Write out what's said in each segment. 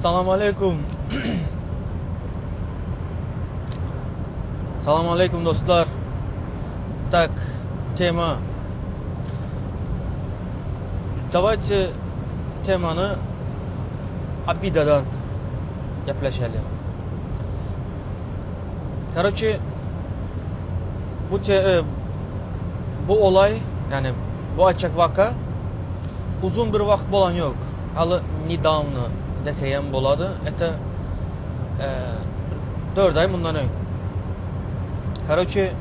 Assalomu alaykum. Assalomu alaykum do'stlar. Так, tema. Давайте temani Abidadan gaplashaylik. Короче, bu olay, yani bu açık vaka uzun bir vakt bolan yok. Halı недавно deseyem boladı. Это 4 ay bundan ön. Короче,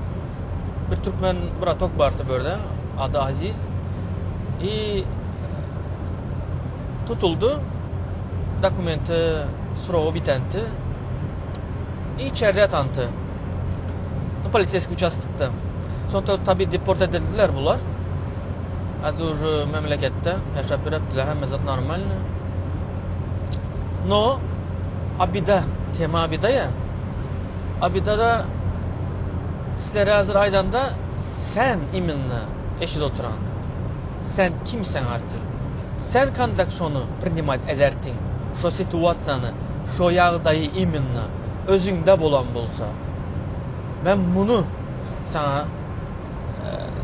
bir Türkmen bratok vardı böyle, adı Aziz. Tutuldu. Dokumenti sırağı bitendi. İçeride yatandı. Полицейский участокта. Sonra tabi deport edildiler bunlar. Az уже memlekette yaşap yaptılar, hem zat normal. No, Abida, tema Abida ya. Abida'da sizlere hazır aydanda sen iminle eşit oturan. Sen kimsen artık? Sen kandak şunu primat edertin. Şu situasyonu, şu yağdayı iminle özünde bulan bulsa. Ben bunu sana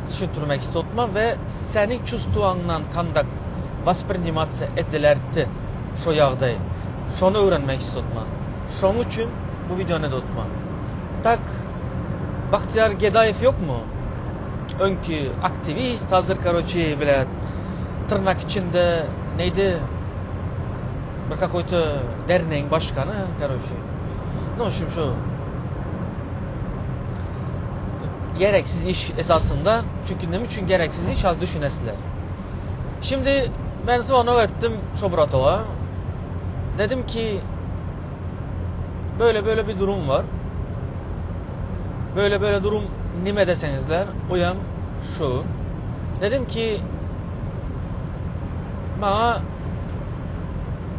düşündürmek istiyorum ve senin çustuğundan kandak vasprinimasiya edilerdi şu yağdayı. Şunu öğrenmek istiyorum. Şunun için bu videonu da tutma. Tak, Bahtiyar Gedayev yok mu? Önkü aktivist, hazır karoçi bile tırnak içinde neydi? Bir какой-то derneğin başkanı karoçi. Ne şimdi şu gereksiz iş esasında, çünkü ne için gereksiz iş az düşünesiler. Şimdi ben sonra ettim Şobratova. Dedim ki böyle bir durum var. Böyle durum nime desenizler, uyam şu. Dedim ki bana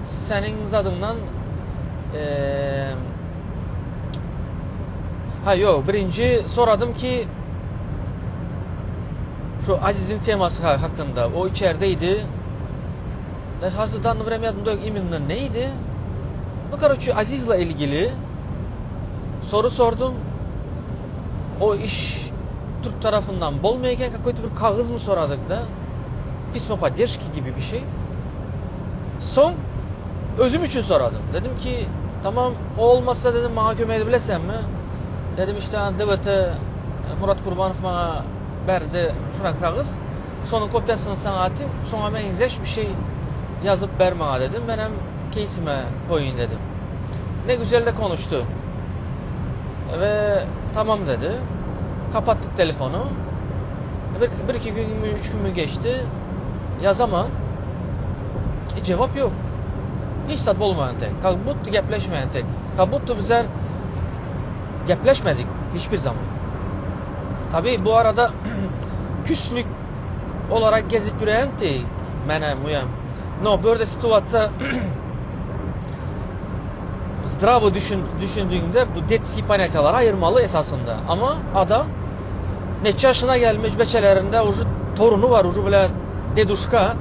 senin zadından birinci soradım ki şu Aziz'in teması hakkında, o içerideydi. Hazırdan veremiyordum da iminle neydi? Bu karoçu Aziz'le ilgili soru sordum. O iş Türk tarafından bolmayken какой-то bir kağıt mı soradık da? Pismo поддержки gibi bir şey. Son özüm için soradım. Dedim ki tamam, o olmazsa dedim bana kömeği edebilesem mi? Dedim işte DVT Murat Kurbanov bana verdi şuna kağıt. Sonun kopyasını sana atayım. Sonra benzeş bir şey yazıp ver bana dedim. Ben hem case'ime koyun dedim. Ne güzel de konuştu. Ve tamam dedi. Kapattık telefonu. Bir iki gün mü, 3 gün mü geçti. Yazamam. Cevap yok. Hiç tat olmayan tek. Kabuttu gepleşmeyen tek. Kabuttu bizler gepleşmedik hiçbir zaman. Tabi bu arada küslük olarak gezip yürüyen tek. Menem uyam. No, böyle situasyon zdravo düşündüğünde bu detski panetalara ayırmalı esasında. Ama adam neçe yaşına gelmiş, beçelerinde ucu torunu var, ucu böyle deduşka.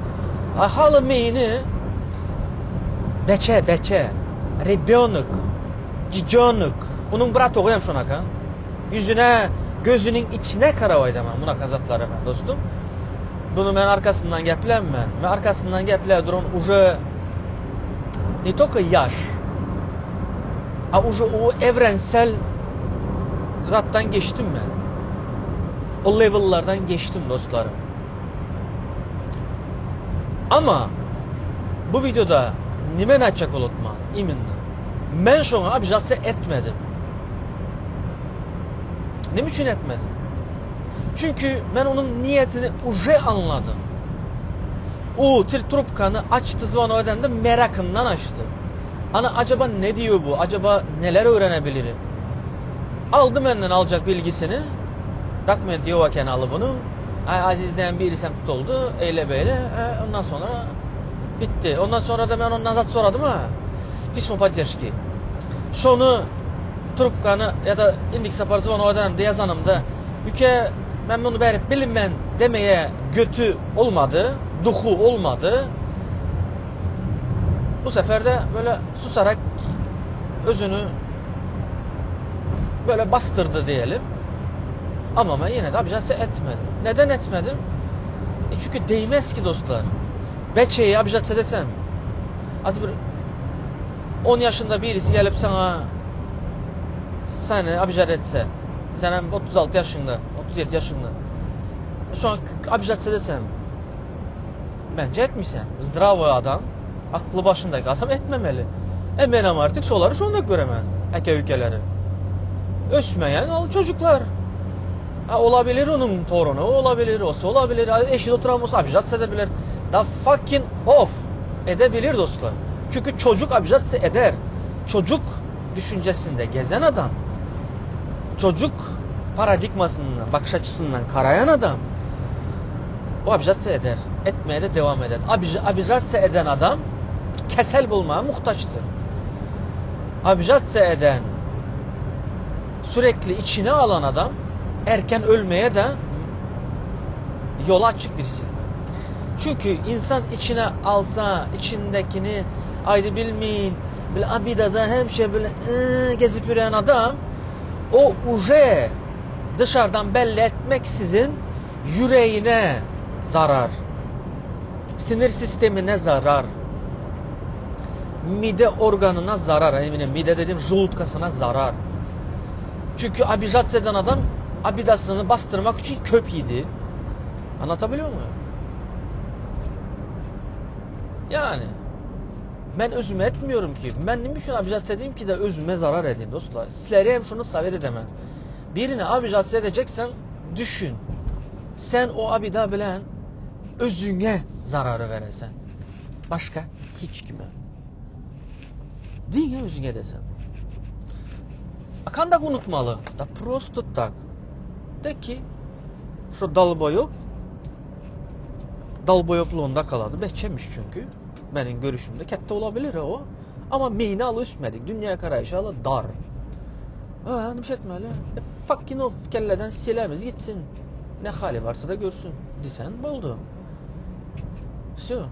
Halı meyini beçe rebiyonuk ciconuk bunun bırak okuyam şuna kan. Yüzüne, gözünün içine karavaydı ben buna kazatları ben dostum. Bunu ben arkasından geplem ben. Ve arkasından geple durun ucu ne только yaş. Ucu o evrensel zattan geçtim ben. O level'lardan geçtim dostlarım. Ama bu videoda nimen açacak olutma iminle. Ben şuna abjatse etmedim. Ne için etmedim? Çünkü ben onun niyetini uje anladım. O trubkanı açtı zvan ödendi, merakından açtı. Ana acaba ne diyor bu? Acaba neler öğrenebilirim? Aldı benden alacak bilgisini. Dokumenti yokken alı bunu. Aziz'den bir isim tutuldu. Eyle böyle. Ondan sonra bitti. Ondan sonra da ben ondan zat soradım ha. Pismo поддержки. Şunu trubkanı ya da indik sapar zvan ödendi yazanımda. Ülke ben bunu verip bilinmen demeye götü olmadı. Duhu olmadı. Bu sefer de böyle susarak özünü böyle bastırdı diyelim. Ama ben yine de abicatse etmedim. Neden etmedim? Çünkü değmez ki dostlar. Beçeyi abicatse desem, az bir 10 yaşında birisi gelip sana seni abicat etse, sen 36 yaşında, 37 yaşında, şu an abicat desem, bence etmişsen. Zdravo adam, aklı başındaki adam etmemeli. Benim artık soları şunda göremem. Ülkeleri. Ösmeyen çocuklar. Olabilir onun torunu, olabilir, osu olabilir, eşit oturan olsa abicat edebilir. Da fucking off edebilir dostlar. Çünkü çocuk abicat eder. Çocuk düşüncesinde gezen adam, çocuk paradigmasından, bakış açısından karayan adam o abicat eder. Etmeye de devam eder. Abicat eden adam kesel bulmaya muhtaçtır. Abicat eden, sürekli içine alan adam erken ölmeye de yol açık birisi. Çünkü insan içine alsa, içindekini ayrı bilmeyin, böyle abidada hemşe böyle gezip yürüyen adam, o uje dışarıdan belli etmeksizin yüreğine zarar, sinir sistemine zarar, mide organına zarar, eminim mide dediğim julutkasına zarar. Çünkü abicat eden adam abidasını bastırmak için köp yedi. Anlatabiliyor muyum? Yani ben özüme etmiyorum ki. Ben ne için abicat edeyim ki de özüme zarar edin dostlar. Sizlere hem şunu savir edemem. Birine abicat edeceksen düşün. Sen o abida bilen özüne zararı veresen. Başka hiç kime. Değil ya özüne desen. Kandak unutmalı. Da prosto tak. De ki şu dalboyokluğunda kaladı. Beçemiş çünkü. Benim görüşümde. Kette olabilir o. Ama meyni alı üstmedik. Dünya karayışı alı dar. Ne bir şey etmeli. Fucking o kelleden silemiz gitsin. Ne hali varsa da görsün. Disen buldu. So.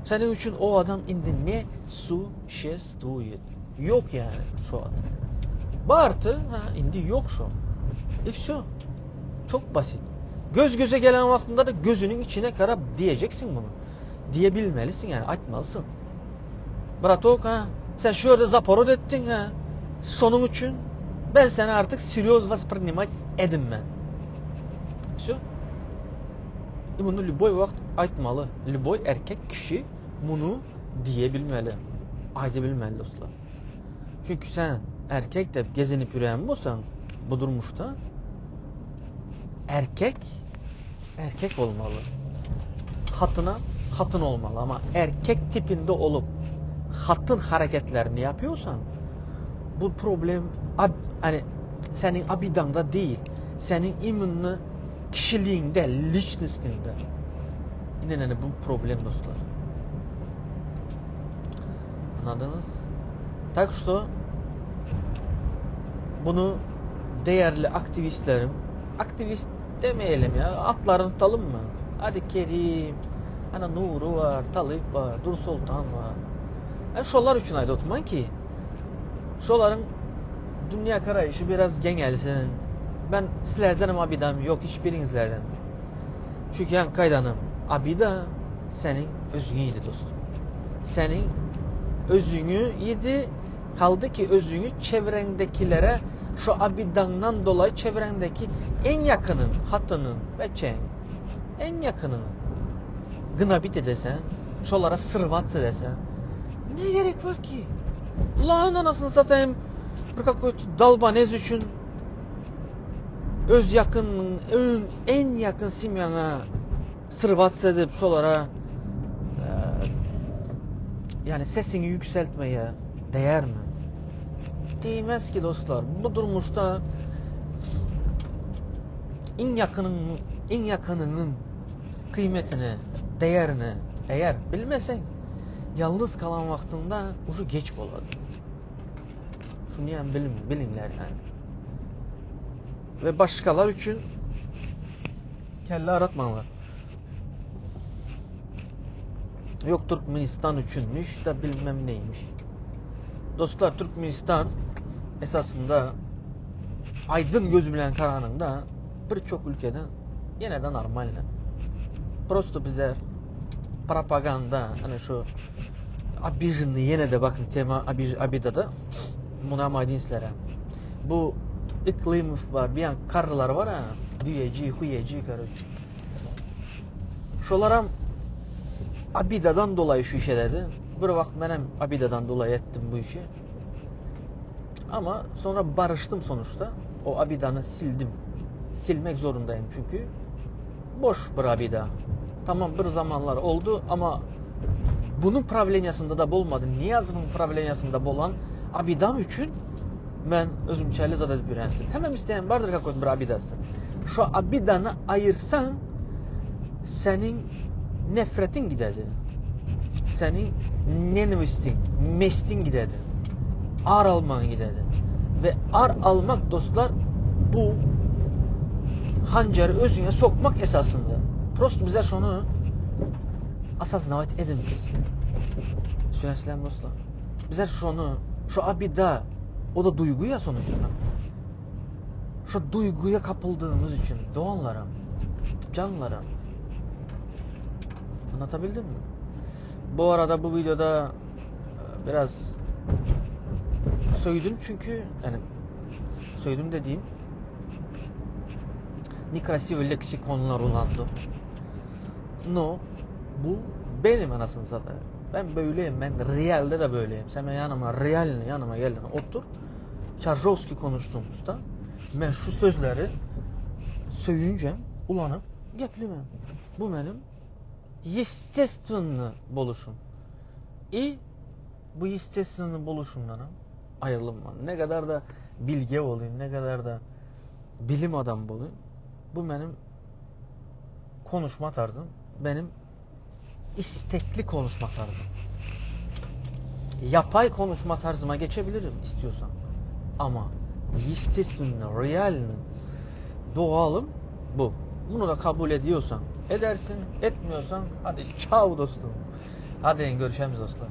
Senin için o adam indi ne sуществует. Yok yani şu an. Bartı indi yok şu. İfso. Çok basit. Göz göze gelen vaktinde de gözünün içine karab diyeceksin bunu. Diyebilmelisin yani, açmalısın. Bratok sen şöyle zaporot ettin sonun için ben seni artık seriöz воспринимать edinmem. Все. Bunu любой vakt açmalı. Любой erkek kişi bunu diyebilmeli. Aydebilmeli dostlar. Çünkü sen erkek de gezinip yürüyen olsan bu durmuşta erkek olmalı. Hatın olmalı ama erkek tipinde olup hatın hareketlerini yapıyorsan bu problem hani senin abidanda değil, senin immünlü kişiliğinde, lichnesinde. Yine bu problem dostlar. Anladınız? Так что bunu değerli aktivistlerim, aktivist demeyelim ya, atlarını tutalım mı? Hadi Kerim, Nuru var, Talip var, Dur Sultan var. Şolar için ayda oturman ki şoların dünya karayışı biraz genelsin. Ben sizlerdenim abidam yok, hiçbirinizlerden. Çünkü kaydanım abida senin özünüydü dostum. Senin özünü yedi, kaldı ki özünü çevrendekilere şu abidandan dolayı çevrendeki en yakının, hatının ve en yakınını gınabit edesen, şolara sırvatsa desen ne gerek var ki? Allah'ın anasını satayım bir kakot dalbanez için öz yakının, en yakın simyana sırvatsa edip şolara yani sesini yükseltmeye değer mi? Değmez ki dostlar. Bu durmuşta en yakınının kıymetini, değerini eğer bilmesen yalnız kalan vaktinde ucu geç oladı. Şunu yani bilinler yani. Ve başkalar için kelle aratmalar. Yok Türkmenistan üçünmüş da bilmem neymiş. Dostlar, Türkmenistan esasında aydın göz bilen karanında birçok ülkeden yine de normal. Prosto bize propaganda hani şu Abidjan'ı yine de bakın tema Abidjan'da buna madinslere. Bu iklim var, bir yan karılar var ha, düyeci, huyeci karıcı. Şolaram Abida'dan dolayı şu işe dedi. Bir vakit benim Abida'dan dolayı ettim bu işi. Ama sonra barıştım sonuçta. O Abida'nı sildim. Silmek zorundayım çünkü. Boş bir Abida. Tamam bir zamanlar oldu ama bunun problemiyasında da olmadı. Niyazımın problemiyasında olan Abidam için ben özümçəli zad edip öğrendim. Hemen isteyen vardır kakot bir Abidası. Şu Abidanı ayırsan senin nefretin gidedi. Senin nenevistin, mestin gidedi. Ar alman gidedi. Ve ar almak dostlar bu hancarı özüne sokmak esasında. Prost bize şunu asas navet edin biz. Sünəsləm dostlar. Bize şunu, şu abida, o da duygu ya sonuçta. Şu duyguya kapıldığımız için doğanlarım, canlarım. Anlatabildim mi? Bu arada bu videoda biraz söyledim çünkü yani söyledim dediğim nekrasiv leksikonlar kullandım. No, bu benim anasını satayım. Ben böyleyim, ben realde de böyleyim. Sen yanıma gelin otur. Çarjovski konuştuğumuzda ben şu sözleri söyleyeceğim, ulanıp geplemem. Bu benim естественный buluşum. Bu естественный buluşumdan ayrılmam. Ne kadar da bilge olayım, ne kadar da bilim adamı olayım. Bu benim konuşma tarzım. Benim istekli konuşma tarzım. Yapay konuşma tarzıma geçebilirim istiyorsan. Ama естественный, real'nin doğalım bu. Bunu da kabul ediyorsan edersin, etmiyorsan hadi çao dostum. Hadi görüşelim dostlar.